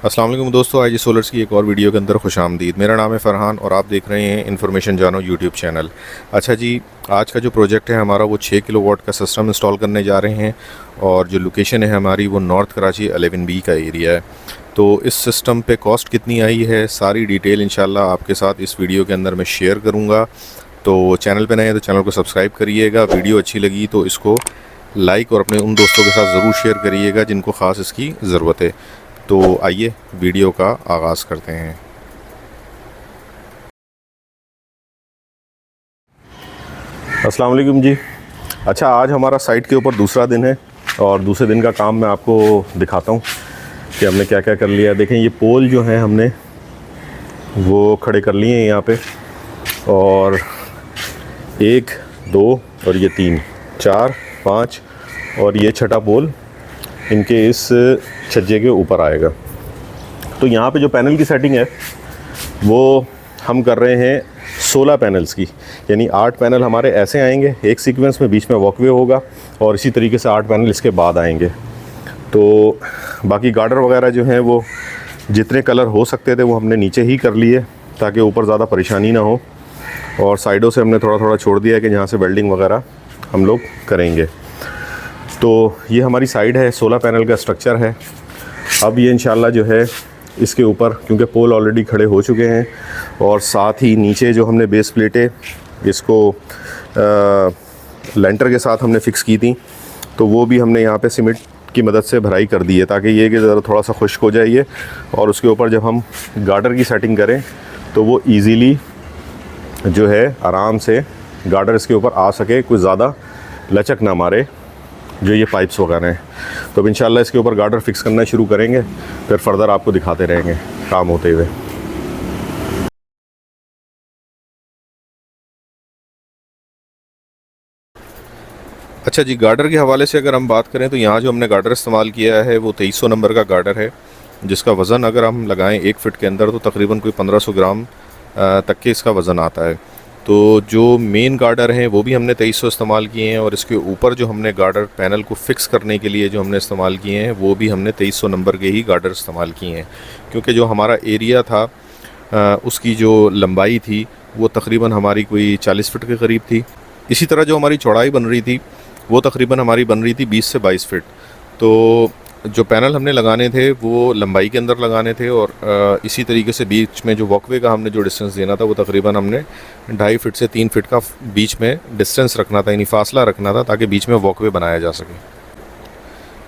अस्सलाम वालेकुम दोस्तों, आई जी सोलर्स की एक और वीडियो के अंदर खुशामदीद। मेरा नाम है फ़रहान और आप देख रहे हैं इन्फॉर्मेशन जानो यूट्यूब चैनल। अच्छा जी, आज का जो प्रोजेक्ट है हमारा वो 6 किलोवाट का सिस्टम इंस्टॉल करने जा रहे हैं और जो लोकेशन है हमारी वो नॉर्थ कराची 11B का एरिया है। तो इस सिस्टम पे कॉस्ट कितनी आई है सारी डिटेल इंशाल्लाह आपके साथ इस वीडियो के अंदर मैं शेयर करूँगा। तो चैनल पे नए हैं तो चैनल को सब्सक्राइब करिएगा, वीडियो अच्छी लगी तो इसको लाइक और अपने उन दोस्तों के साथ ज़रूर शेयर करिएगा जिनको ख़ास इसकी ज़रूरत है। तो आइए वीडियो का आगाज़ करते हैं। अस्सलाम वालेकुम जी। अच्छा, आज हमारा साइट के ऊपर दूसरा दिन है और दूसरे दिन का काम मैं आपको दिखाता हूँ कि हमने क्या क्या कर लिया। देखें, ये पोल जो है हमने वो खड़े कर लिए हैं यहाँ पे, और 1, 2 और ये 3, 4, 5 और ये छठा पोल इनके इस छज्जे के ऊपर आएगा। तो यहाँ पे जो पैनल की सेटिंग है वो हम कर रहे हैं 16 पैनल्स की, यानी 8 पैनल हमारे ऐसे आएंगे एक सीक्वेंस में, बीच में वॉकवे होगा और इसी तरीके से 8 पैनल इसके बाद आएंगे। तो बाकी गार्डर वगैरह जो हैं वो जितने कलर हो सकते थे वो हमने नीचे ही कर लिए ताकि ऊपर ज़्यादा परेशानी ना हो, और साइडों से हमने थोड़ा थोड़ा छोड़ दिया है कि जहाँ से वेल्डिंग वगैरह हम लोग करेंगे। तो ये हमारी साइड है, 16 पैनल का स्ट्रक्चर है। अब ये इंशाल्लाह जो है इसके ऊपर, क्योंकि पोल ऑलरेडी खड़े हो चुके हैं और साथ ही नीचे जो हमने बेस प्लेटें इसको लेंटर के साथ हमने फ़िक्स की थी, तो वो भी हमने यहाँ पे सीमेंट की मदद से भराई कर दी है ताकि ये कि ज़रा थोड़ा सा खुश्क हो जाए ये, और उसके ऊपर जब हम गार्डर की सेटिंग करें तो वो ईज़िली जो है आराम से गार्डर इसके ऊपर आ सके, कुछ ज़्यादा लचक ना मारे जो ये पाइप्स वगैरह हैं। तो अब इंशाल्लाह इसके ऊपर गार्डर फिक्स करना शुरू करेंगे, फिर फर्दर आपको दिखाते रहेंगे काम होते हुए। अच्छा जी, गार्डर के हवाले से अगर हम बात करें तो यहाँ जो हमने गार्डर इस्तेमाल किया है वो 2300 नंबर का गार्डर है, जिसका वज़न अगर हम लगाएं 1 फ़िट के अंदर तो तकरीबन कोई 1500 ग्राम तक के इसका वज़न आता है। तो जो मेन गार्डर हैं वो भी हमने 2300 इस्तेमाल किए हैं, और इसके ऊपर जो हमने गार्डर पैनल को फ़िक्स करने के लिए जो हमने इस्तेमाल किए हैं वो भी हमने 2300 नंबर के ही गार्डर इस्तेमाल किए हैं, क्योंकि जो हमारा एरिया था उसकी जो लंबाई थी वो तकरीबन हमारी कोई 40 फ़िट के करीब थी। इसी तरह जो हमारी चौड़ाई बन रही थी वो तकरीबन हमारी बन रही थी 20 से 22 फ़िट। तो जो पैनल हमने लगाने थे वो लंबाई के अंदर लगाने थे, और इसी तरीके से बीच में जो वॉकवे का हमने जो डिस्टेंस देना था वो तकरीबन हमने 2.5 फ़िट से 3 फ़िट का बीच में डिस्टेंस रखना था, यानी फासला रखना था ताकि बीच में वॉकवे बनाया जा सके।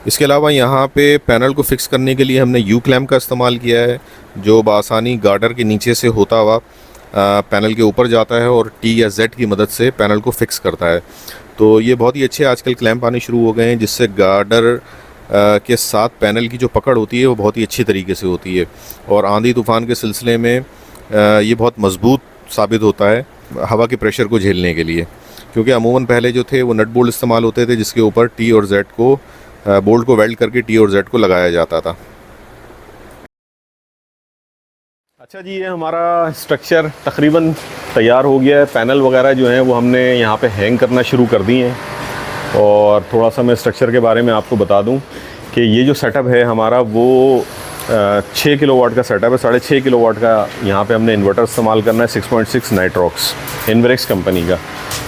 इसके अलावा यहाँ पे पैनल को फ़िक्स करने के लिए हमने यू क्लैम्प का इस्तेमाल किया है, जो बआसानी गार्डर के नीचे से होता हुआ पैनल के ऊपर जाता है और टी या जेड की मदद से पैनल को फ़िक्स करता है। तो ये बहुत ही अच्छे आजकल क्लैम्प आने शुरू हो गए हैं, जिससे गार्डर के साथ पैनल की जो पकड़ होती है वो बहुत ही अच्छी तरीके से होती है, और आंधी तूफ़ान के सिलसिले में ये बहुत मज़बूत साबित होता है हवा के प्रेशर को झेलने के लिए, क्योंकि अमूमन पहले जो थे वो नट बोल्ट इस्तेमाल होते थे जिसके ऊपर टी और जेड को बोल्ट को वेल्ड करके टी और जेड को लगाया जाता था। अच्छा जी, ये हमारा स्ट्रक्चर तकरीबन तैयार हो गया है। पैनल वगैरह जो हैं वो हमने यहाँ पे हैंग करना शुरू कर दिए हैं, और थोड़ा सा मैं स्ट्रक्चर के बारे में आपको बता दूं कि ये जो सेटअप है हमारा वो 6 किलोवाट का सेटअप है। 6.5 किलोवाट का यहाँ पे हमने इन्वर्टर इस्तेमाल करना है, 6.6 नाइट्रॉक्स इन्वेरेक्स कंपनी का,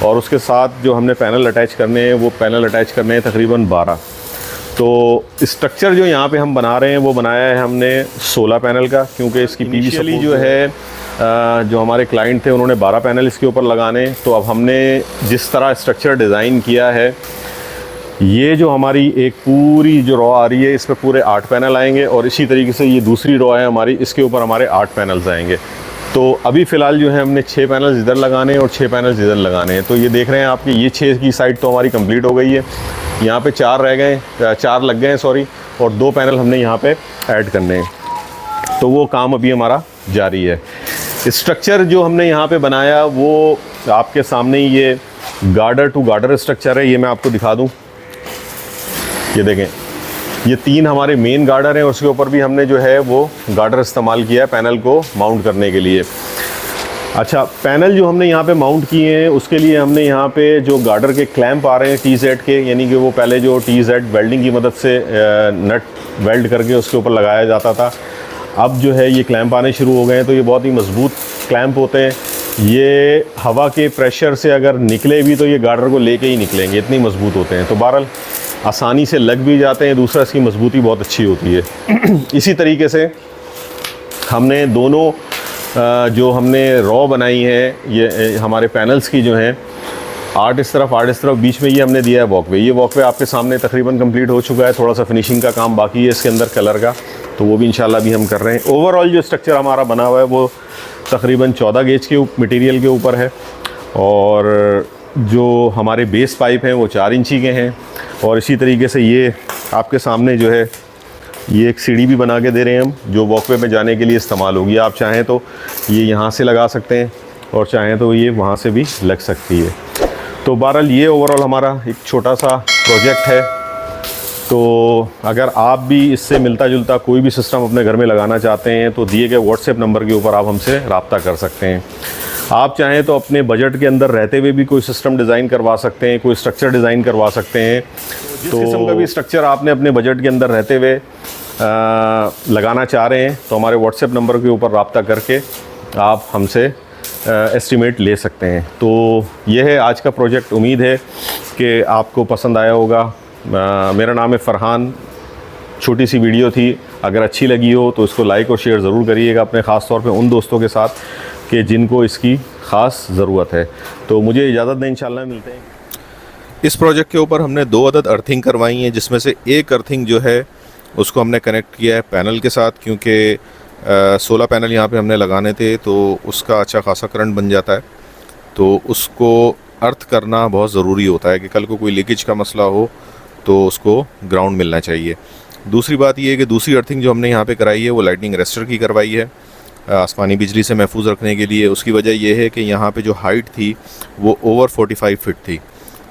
और उसके साथ जो हमने पैनल अटैच करने हैं वो पैनल अटैच करने हैं तकरीबन 12। तो स्ट्रक्चर जो यहाँ पे हम बना रहे हैं वो बनाया है हमने 16 पैनल का, क्योंकि इसकी पीवीसी जो है जो हमारे क्लाइंट थे उन्होंने 12 पैनल इसके ऊपर लगाने। तो अब हमने जिस तरह स्ट्रक्चर डिज़ाइन किया है, ये जो हमारी एक पूरी जो रॉ आ रही है इस पर पूरे 8 पैनल आएंगे, और इसी तरीके से ये दूसरी रॉ है हमारी, इसके ऊपर हमारे 8 पैनल्स आएंगे। तो अभी फ़िलहाल जो है हमने 6 पैनल्स इधर लगाने हैं और 6 पैनल्स इधर लगाने हैं। तो ये देख रहे हैं आपकी ये 6 की साइड तो हमारी कंप्लीट हो गई है, यहाँ पे 4 रह गए, 4 लग गए हैं सॉरी, और 2 पैनल हमने यहाँ पे ऐड करने हैं। तो वो काम अभी हमारा जारी है। स्ट्रक्चर जो हमने यहाँ पे बनाया वो आपके सामने ही ये गार्डर टू गार्डर स्ट्रक्चर है। ये मैं आपको दिखा दूँ, ये देखें, ये 3 हमारे मेन गार्डर हैं, उसके ऊपर भी हमने जो है वो गार्डर इस्तेमाल किया है पैनल को माउंट करने के लिए। अच्छा, पैनल जो हमने यहाँ पे माउंट किए हैं उसके लिए हमने यहाँ पे जो गार्डर के क्लैंप आ रहे हैं टी जेड के, यानी कि वो पहले जो टी जेड वेल्डिंग की मदद से नट वेल्ड करके उसके ऊपर लगाया जाता था, अब जो है ये क्लैंप आने शुरू हो गए हैं, तो ये बहुत ही मजबूत क्लैंप होते हैं। ये हवा के प्रेशर से अगर निकले भी तो ये गार्डर को लेके ही निकलेंगे, इतनी मजबूत होते हैं। तो बहरहाल आसानी से लग भी जाते हैं, दूसरा इसकी मजबूती बहुत अच्छी होती है। इसी तरीके से हमने दोनों जो हमने रॉ बनाई है, ये हमारे पैनल्स की जो हैं, 8 इस तरफ, बीच में ये हमने दिया है वॉकवे। ये वॉकवे आपके सामने तकरीबन कंप्लीट हो चुका है, थोड़ा सा फिनिशिंग का काम बाकी है इसके अंदर कलर का, तो वो भी इंशाल्लाह भी हम कर रहे हैं। ओवरऑल जो स्ट्रक्चर हमारा बना हुआ है वो तकरीबन 14 गेज के मटेरियल के ऊपर है, और जो हमारे बेस पाइप हैं वो 4 इंची के हैं। और इसी तरीके से ये आपके सामने जो है ये एक सीढ़ी भी बना के दे रहे हैं हम, जो वॉकवे में जाने के लिए इस्तेमाल होगी। आप चाहें तो ये यहाँ से लगा सकते हैं और चाहें तो ये वहाँ से भी लग सकती है। तो बहरहाल ये ओवरऑल हमारा एक छोटा सा प्रोजेक्ट है। तो अगर आप भी इससे मिलता जुलता कोई भी सिस्टम अपने घर में लगाना चाहते हैं तो दिए गए व्हाट्सएप नंबर के ऊपर आप हमसे रब्ता कर सकते हैं। आप चाहें तो अपने बजट के अंदर रहते हुए भी कोई सिस्टम डिज़ाइन करवा सकते हैं, कोई स्ट्रक्चर डिज़ाइन करवा सकते हैं। जिस किस्म का भी स्ट्रक्चर आपने अपने बजट के अंदर रहते हुए लगाना चाह रहे हैं तो हमारे व्हाट्सएप नंबर के ऊपर रब्ता करके आप हमसे एस्टिमेट ले सकते हैं। तो ये है आज का प्रोजेक्ट। उम्मीद है कि आपको पसंद आया होगा। मेरा नाम है फ़रहान। छोटी सी वीडियो थी, अगर अच्छी लगी हो तो इसको लाइक और शेयर ज़रूर करिएगा अपने ख़ास तौर पे उन दोस्तों के साथ कि जिनको इसकी ख़ास ज़रूरत है। तो मुझे इजाज़त दें, इंशाल्लाह मिलते हैं। इस प्रोजेक्ट के ऊपर हमने 2 अदद अर्थिंग करवाई हैं, जिसमें से एक अर्थिंग जो है उसको हमने कनेक्ट किया है पैनल के साथ, क्योंकि 16 पैनल यहाँ पे हमने लगाने थे तो उसका अच्छा खासा करंट बन जाता है। तो उसको अर्थ करना बहुत ज़रूरी होता है कि कल को कोई लीकेज का मसला हो तो उसको ग्राउंड मिलना चाहिए। दूसरी बात ये है कि दूसरी अर्थिंग जो हमने यहाँ पे कराई है वो लाइटनिंग अरेस्टर की करवाई है, आसमानी बिजली से महफूज रखने के लिए। उसकी वजह यह है कि यहाँ पे जो हाइट थी वो ओवर 45 फीट थी,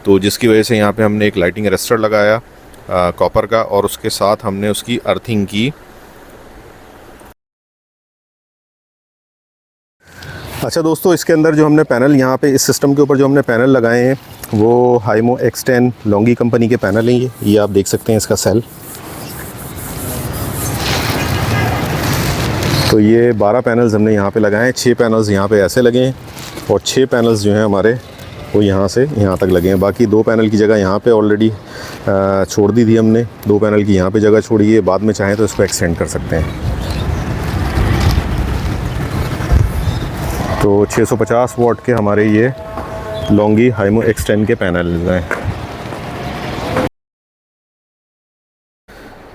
तो जिसकी वजह से यहाँ पे हमने एक लाइटिंग अरेस्टर लगाया कॉपर का, और उसके साथ हमने उसकी अर्थिंग की। अच्छा दोस्तों, इसके अंदर जो हमने पैनल यहाँ पे इस सिस्टम के ऊपर जो हमने पैनल लगाए हैं वो हाइमो X10 लॉन्गी कंपनी के पैनल हैं। ये आप देख सकते हैं इसका सेल। तो ये 12 पैनल्स हमने यहाँ पे लगाए हैं। 6 पैनल्स यहाँ पे ऐसे लगे हैं और 6 पैनल्स जो हैं हमारे वो यहाँ से यहाँ तक लगे हैं। बाकी 2 पैनल की जगह यहाँ पे ऑलरेडी छोड़ दी थी हमने, 2 पैनल की यहाँ पे जगह छोड़ी है। बाद में चाहें तो इसको एक्सटेंड कर सकते हैं। तो 650 वाट के हमारे ये लॉन्गी हाइमो X10 के पैनल हैं।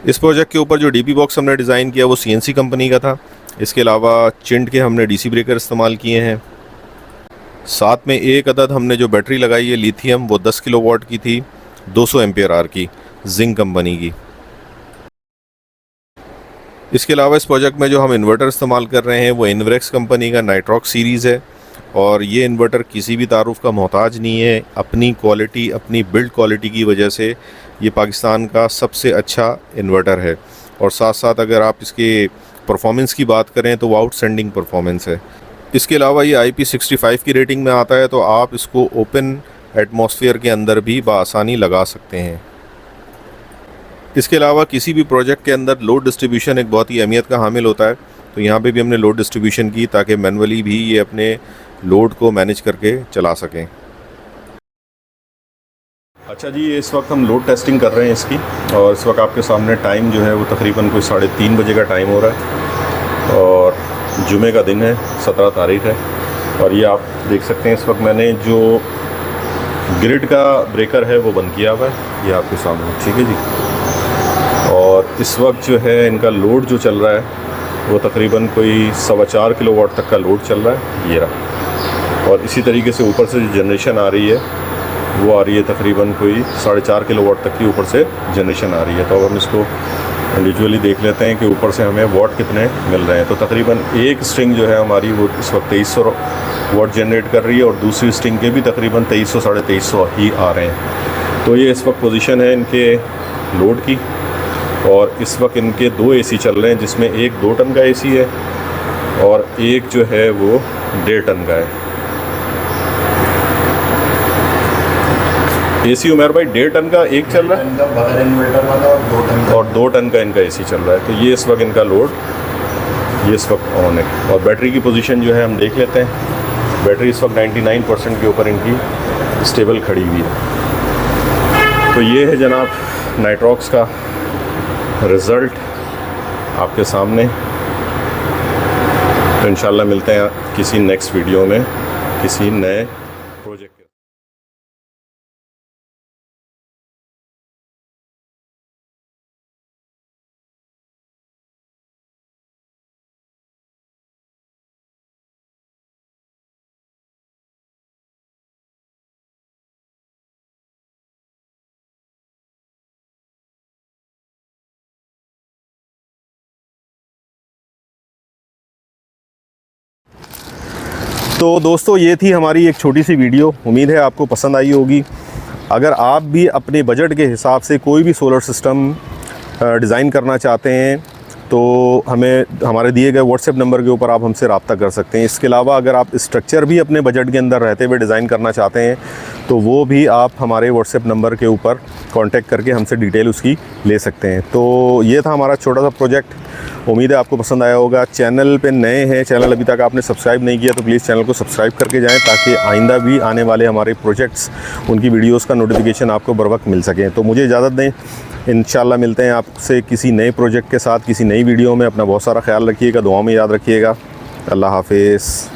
इस प्रोजेक्ट के ऊपर जो डीपी बॉक्स हमने डिज़ाइन किया वो CNC कंपनी का था। इसके अलावा चिंट के हमने DC ब्रेकर इस्तेमाल किए हैं। साथ में एक अदद हमने जो बैटरी लगाई है लिथियम, वो 10 किलोवाट की थी, 200 एम्पियर आर की, जिंक कंपनी की। इसके अलावा इस प्रोजेक्ट में जो हम इन्वर्टर इस्तेमाल कर रहे हैं वो इन्वरेक्स कंपनी का नाइट्रॉक्स सीरीज़ है, और ये इन्वर्टर किसी भी तारुफ का मोहताज नहीं है। अपनी क्वालिटी, अपनी बिल्ड क्वालिटी की वजह से ये पाकिस्तान का सबसे अच्छा इन्वर्टर है। और साथ साथ अगर आप इसके परफॉर्मेंस की बात करें तो वो आउटस्टैंडिंग परफॉर्मेंस है। इसके अलावा ये IP65 की रेटिंग में आता है, तो आप इसको ओपन एटमॉस्फेयर के अंदर भी बआसानी लगा सकते हैं। इसके अलावा किसी भी प्रोजेक्ट के अंदर लोड डिस्ट्रीब्यूशन एक बहुत ही अहमियत का हामिल होता है, तो यहाँ पे भी हमने लोड डिस्ट्रीब्यूशन की ताकि मैनुअली भी ये अपने लोड को मैनेज करके चला सकें। अच्छा जी, इस वक्त हम लोड टेस्टिंग कर रहे हैं इसकी, और इस वक्त आपके सामने टाइम जो है वो तकरीबन कोई 3:30 बजे का टाइम हो रहा है, और जुमे का दिन है, 17 तारीख है। और ये आप देख सकते हैं इस वक्त मैंने जो ग्रिड का ब्रेकर है वो बंद किया हुआ है, ये आपके सामने, ठीक है जी। और इस वक्त जो है इनका लोड जो चल रहा है वो तकरीबन कोई 4.25 किलोवाट तक का लोड चल रहा है, ये रहा। और इसी तरीके से ऊपर से जो जनरेशन आ रही है वो आ रही है तकरीबन कोई 4.5 किलोवाट तक की ऊपर से जनरेशन आ रही है। तो अब हम इसको इंडिविजुअली देख लेते हैं कि ऊपर से हमें वाट कितने मिल रहे हैं। तो तकरीबन एक स्ट्रिंग जो है हमारी वो इस वक्त 2300 वाट जनरेट कर रही है, और दूसरी स्ट्रिंग के भी तकरीबन 2300 साढ़े 2300 ही आ रहे हैं। तो ये इस वक्त पोजीशन है इनके लोड की, और इस वक्त इनके 2 AC चल रहे हैं, जिसमें एक 2 टन का AC है और एक जो है वो 1.5 टन का है। AC उमेर भाई 1.5 टन का एक चल रहा है, बगैर इन्वर्टर वाला, और 2 टन का और 2 टन का इनका AC चल रहा है। तो ये इस वक्त इनका लोड ये इस वक्त ऑन है। और बैटरी की पोजीशन जो है हम देख लेते हैं। बैटरी इस वक्त 99% के ऊपर इनकी स्टेबल खड़ी हुई है। तो ये है जनाब नाइट्रॉक्स का रिज़ल्ट आपके सामने। तो इंशाल्लाह मिलते हैं किसी नेक्स्ट वीडियो में किसी नए प्रोजेक्ट के। तो दोस्तों ये थी हमारी एक छोटी सी वीडियो, उम्मीद है आपको पसंद आई होगी। अगर आप भी अपने बजट के हिसाब से कोई भी सोलर सिस्टम डिज़ाइन करना चाहते हैं तो हमें हमारे दिए गए व्हाट्सएप नंबर के ऊपर आप हमसे रब्ता कर सकते हैं। इसके अलावा अगर आप स्ट्रक्चर भी अपने बजट के अंदर रहते हुए डिज़ाइन करना चाहते हैं तो वो भी आप हमारे व्हाट्सएप नंबर के ऊपर कांटेक्ट करके हमसे डिटेल उसकी ले सकते हैं। तो ये था हमारा छोटा सा प्रोजेक्ट, उम्मीद है आपको पसंद आया होगा। चैनल पे नए हैं, चैनल अभी तक आपने सब्सक्राइब नहीं किया तो प्लीज़ चैनल को सब्सक्राइब करके जाएं ताकि आइंदा भी आने वाले हमारे प्रोजेक्ट्स उनकी वीडियोस का नोटिफिकेशन आपको बर वक्त मिल सकें। तो मुझे इजाज़त दें, इंशाल्लाह मिलते हैं आपसे किसी नए प्रोजेक्ट के साथ किसी नई वीडियो में। अपना बहुत सारा ख्याल रखिएगा, दुआ में याद रखिएगा। अल्लाह हाफिज़।